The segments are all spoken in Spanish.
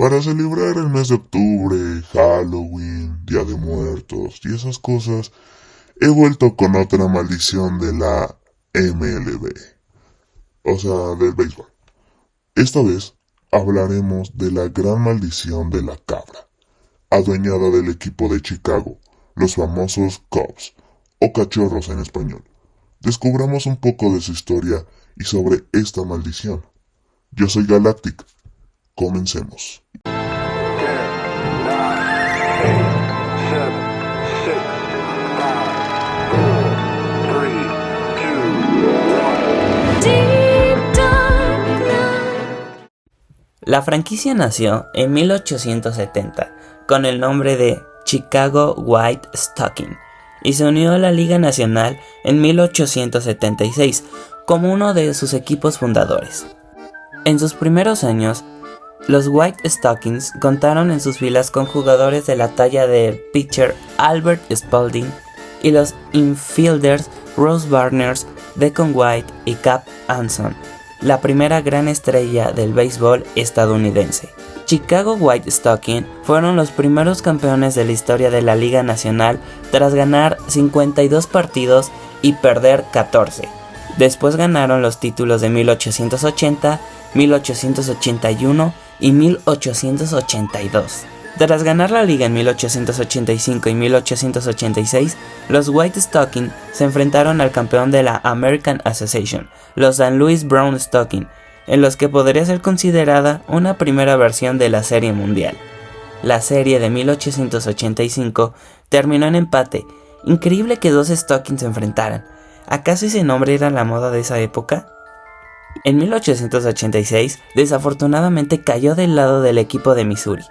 Para celebrar el mes de octubre, Halloween, Día de Muertos y esas cosas, he vuelto con otra maldición de la MLB, o sea, del béisbol. Esta vez hablaremos de la gran maldición de la cabra, adueñada del equipo de Chicago, los famosos Cubs, o cachorros en español. Descubramos un poco de su historia y sobre esta maldición. Yo soy Galactic. Comencemos. La franquicia nació en 1870 con el nombre de Chicago White Stockings y se unió a la Liga Nacional en 1876 como uno de sus equipos fundadores. En sus primeros años, los White Stockings contaron en sus filas con jugadores de la talla del pitcher Albert Spalding y los infielders Rose Barners, Deacon White y Cap Anson, la primera gran estrella del béisbol estadounidense. Chicago White Stockings fueron los primeros campeones de la historia de la Liga Nacional tras ganar 52 partidos y perder 14. Después ganaron los títulos de 1880, 1881 y 1882. Tras ganar la liga en 1885 y 1886, los White Stockings se enfrentaron al campeón de la American Association, los St. Louis Brown Stockings, en los que podría ser considerada una primera versión de la Serie Mundial. La serie de 1885 terminó en empate. Increíble que dos Stockings se enfrentaran. ¿Acaso ese nombre era la moda de esa época? En 1886, desafortunadamente cayó del lado del equipo de Missouri.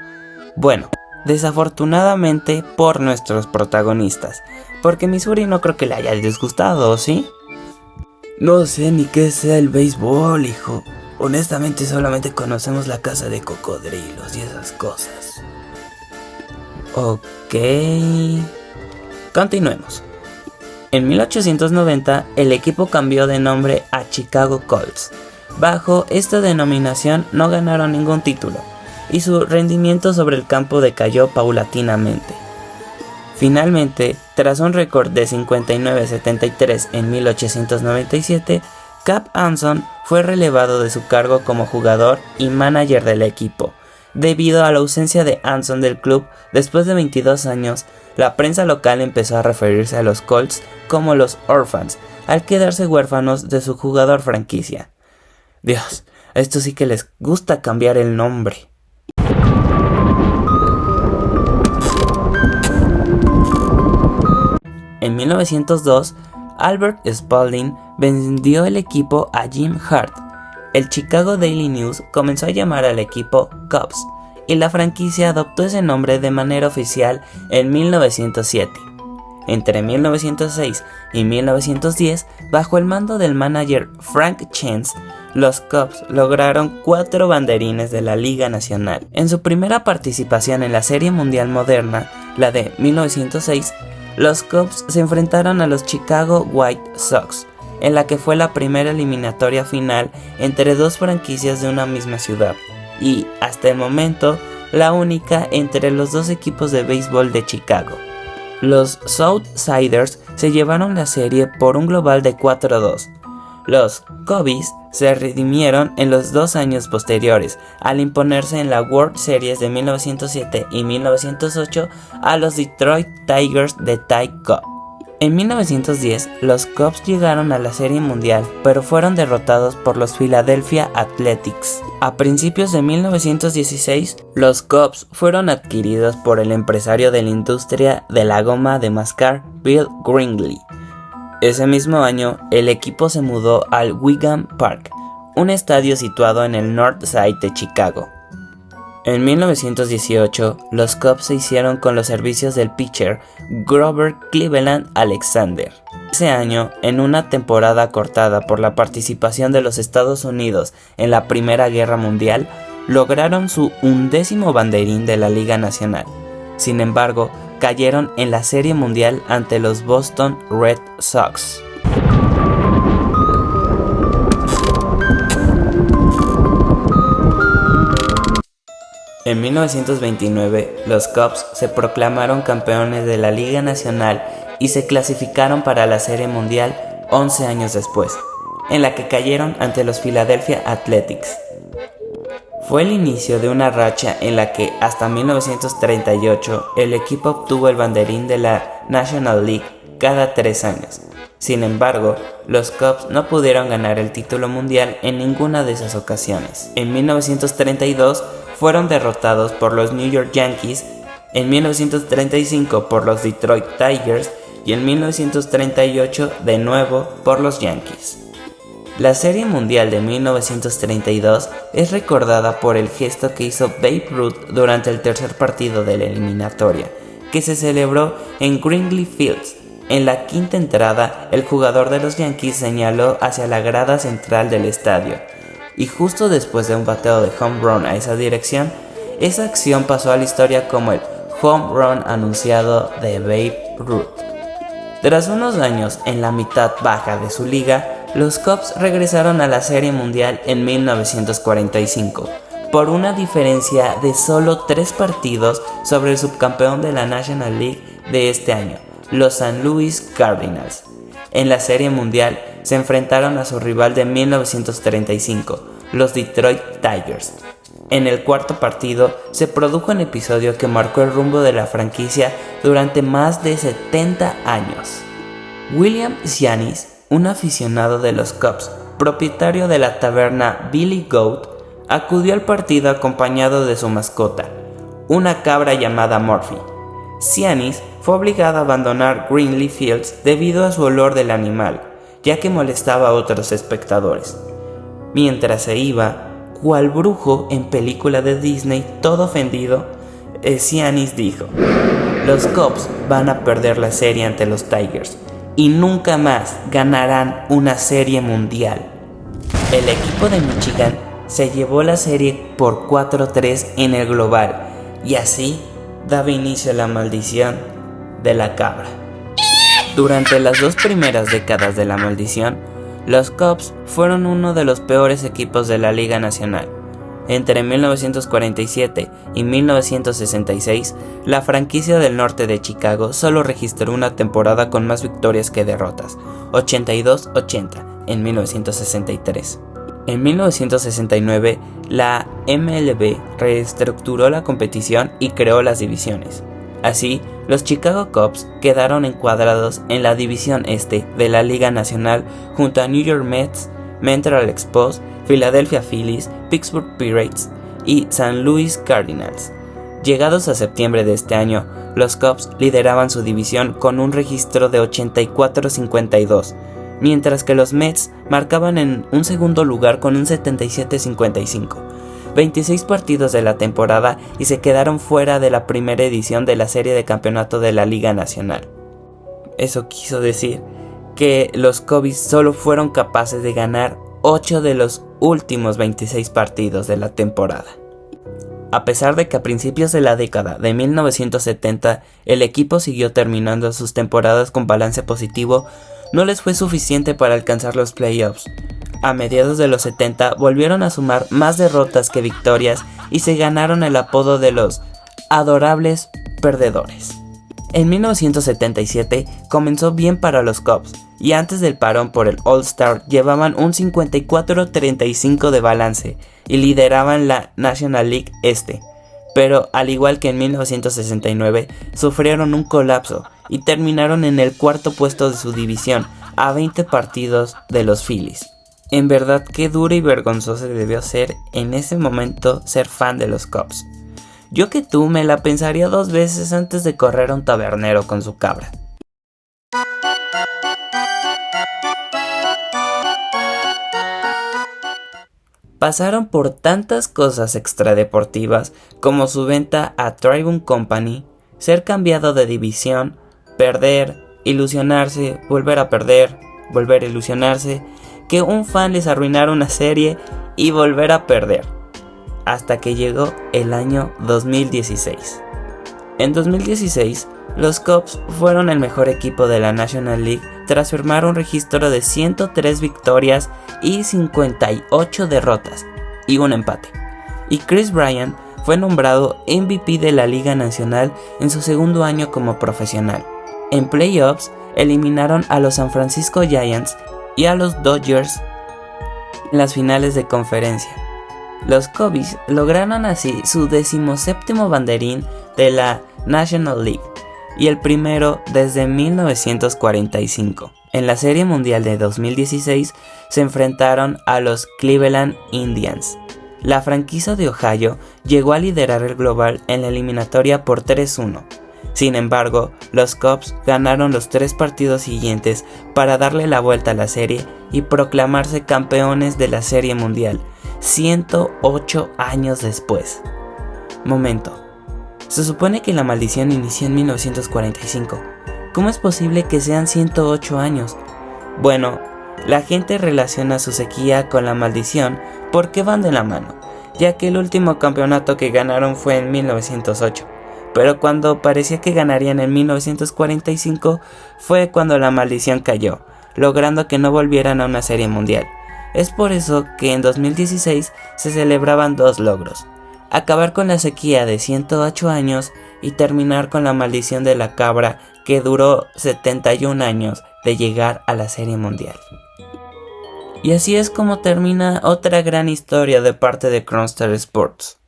Bueno, desafortunadamente por nuestros protagonistas, porque Missouri no creo que le haya disgustado, ¿sí? No sé ni qué sea el béisbol, hijo. Honestamente solamente conocemos la casa de cocodrilos y esas cosas. Ok. Continuemos. En 1890, el equipo cambió de nombre a Chicago Cubs. Bajo esta denominación no ganaron ningún título, y su rendimiento sobre el campo decayó paulatinamente. Finalmente, tras un récord de 59-73 en 1897, Cap Anson fue relevado de su cargo como jugador y manager del equipo. Debido a la ausencia de Anson del club después de 22 años, la prensa local empezó a referirse a los Colts como los Orphans, al quedarse huérfanos de su jugador franquicia. Dios, a estos sí que les gusta cambiar el nombre. En 1902, Albert Spalding vendió el equipo a Jim Hart. El Chicago Daily News comenzó a llamar al equipo Cubs, y la franquicia adoptó ese nombre de manera oficial en 1907. Entre 1906 y 1910, bajo el mando del manager Frank Chance, los Cubs lograron 4 banderines de la Liga Nacional. En su primera participación en la Serie Mundial moderna, la de 1906, los Cubs se enfrentaron a los Chicago White Sox, en la que fue la primera eliminatoria final entre dos franquicias de una misma ciudad, y, hasta el momento, la única entre los dos equipos de béisbol de Chicago. Los Southsiders se llevaron la serie por un global de 4-2. Los Cubbies se redimieron en los 2 años posteriores, al imponerse en la World Series de 1907 y 1908 a los Detroit Tigers de Ty Cobb. En 1910, los Cubs llegaron a la Serie Mundial, pero fueron derrotados por los Philadelphia Athletics. A principios de 1916, los Cubs fueron adquiridos por el empresario de la industria de la goma de mascar, Bill Gringley. Ese mismo año, el equipo se mudó al Wigan Park, un estadio situado en el North Side de Chicago. En 1918, los Cubs se hicieron con los servicios del pitcher Grover Cleveland Alexander. Ese año, en una temporada cortada por la participación de los Estados Unidos en la Primera Guerra Mundial, lograron su 11º banderín de la Liga Nacional. Sin embargo, cayeron en la Serie Mundial ante los Boston Red Sox. En 1929, los Cubs se proclamaron campeones de la Liga Nacional y se clasificaron para la Serie Mundial 11 años después, en la que cayeron ante los Philadelphia Athletics. Fue el inicio de una racha en la que hasta 1938 el equipo obtuvo el banderín de la National League cada 3 años. Sin embargo, los Cubs no pudieron ganar el título mundial en ninguna de esas ocasiones. En 1932 fueron derrotados por los New York Yankees, en 1935 por los Detroit Tigers y en 1938 de nuevo por los Yankees. La Serie Mundial de 1932 es recordada por el gesto que hizo Babe Ruth durante el tercer partido de la eliminatoria, que se celebró en Wrigley Field. En la quinta entrada, el jugador de los Yankees señaló hacia la grada central del estadio, y justo después de un bateo de home run a esa dirección, esa acción pasó a la historia como el home run anunciado de Babe Ruth. Tras unos años en la mitad baja de su liga, los Cubs regresaron a la Serie Mundial en 1945, por una diferencia de solo 3 partidos sobre el subcampeón de la National League de este año, los St. Louis Cardinals. En la Serie Mundial se enfrentaron a su rival de 1935, los Detroit Tigers. En el cuarto partido se produjo un episodio que marcó el rumbo de la franquicia durante más de 70 años. William Sianis, un aficionado de los Cubs, propietario de la taberna Billy Goat, acudió al partido acompañado de su mascota, una cabra llamada Murphy. Sianis fue obligado a abandonar Wrigley Fields debido a su olor del animal, ya que molestaba a otros espectadores. Mientras se iba, cual brujo en película de Disney, todo ofendido, Sianis dijo: "Los Cubs van a perder la serie ante los Tigers y nunca más ganarán una serie mundial". El equipo de Michigan se llevó la serie por 4-3 en el global, y así daba inicio a la maldición de la cabra. Durante las 2 primeras décadas de la maldición, los Cubs fueron uno de los peores equipos de la Liga Nacional. Entre 1947 y 1966, la franquicia del norte de Chicago solo registró una temporada con más victorias que derrotas, 82-80 en 1963. En 1969, la MLB reestructuró la competición y creó las divisiones. Así, los Chicago Cubs quedaron encuadrados en la División Este de la Liga Nacional junto a New York Mets, Montreal Expos, Philadelphia Phillies, Pittsburgh Pirates y St. Louis Cardinals. Llegados a septiembre de este año, los Cubs lideraban su división con un registro de 84-52, mientras que los Mets marcaban en un segundo lugar con un 77-55. 26 partidos de la temporada y se quedaron fuera de la primera edición de la serie de campeonato de la Liga Nacional. Eso quiso decir que los Cubs solo fueron capaces de ganar 8 de los últimos 26 partidos de la temporada. A pesar de que a principios de la década de 1970 el equipo siguió terminando sus temporadas con balance positivo, no les fue suficiente para alcanzar los playoffs. A mediados de los 70 volvieron a sumar más derrotas que victorias y se ganaron el apodo de los adorables perdedores. En 1977 comenzó bien para los Cubs y antes del parón por el All-Star llevaban un 54-35 de balance y lideraban la National League Este, pero al igual que en 1969 sufrieron un colapso y terminaron en el cuarto puesto de su división a 20 partidos de los Phillies. En verdad, qué duro y vergonzoso debió ser en ese momento ser fan de los Cubs. Yo que tú me la pensaría 2 veces antes de correr a un tabernero con su cabra. Pasaron por tantas cosas extradeportivas como su venta a Tribune Company, ser cambiado de división, perder, ilusionarse, volver a perder, volver a ilusionarse, que un fan les arruinara una serie y volver a perder, hasta que llegó el año 2016. En 2016, los Cubs fueron el mejor equipo de la National League tras firmar un registro de 103 victorias y 58 derrotas y un empate. Y Kris Bryant fue nombrado MVP de la Liga Nacional en su segundo año como profesional. En playoffs, eliminaron a los San Francisco Giants y a los Dodgers en las finales de conferencia. Los Cubbies lograron así su 17º banderín de la National League y el primero desde 1945. En la Serie Mundial de 2016 se enfrentaron a los Cleveland Indians. La franquicia de Ohio llegó a liderar el global en la eliminatoria por 3-1. Sin embargo, los Cubs ganaron los 3 partidos siguientes para darle la vuelta a la serie y proclamarse campeones de la Serie Mundial, 108 años después. Momento. Se supone que la maldición inició en 1945. ¿Cómo es posible que sean 108 años? Bueno, la gente relaciona su sequía con la maldición porque van de la mano, ya que el último campeonato que ganaron fue en 1908. Pero cuando parecía que ganarían en 1945 fue cuando la maldición cayó, logrando que no volvieran a una serie mundial. Es por eso que en 2016 se celebraban 2 logros: acabar con la sequía de 108 años y terminar con la maldición de la cabra que duró 71 años de llegar a la serie mundial. Y así es como termina otra gran historia de parte de Cronstar Sports.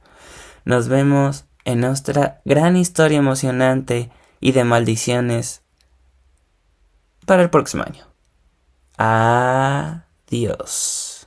Nos vemos en nuestra gran historia emocionante y de maldiciones para el próximo año. Adiós.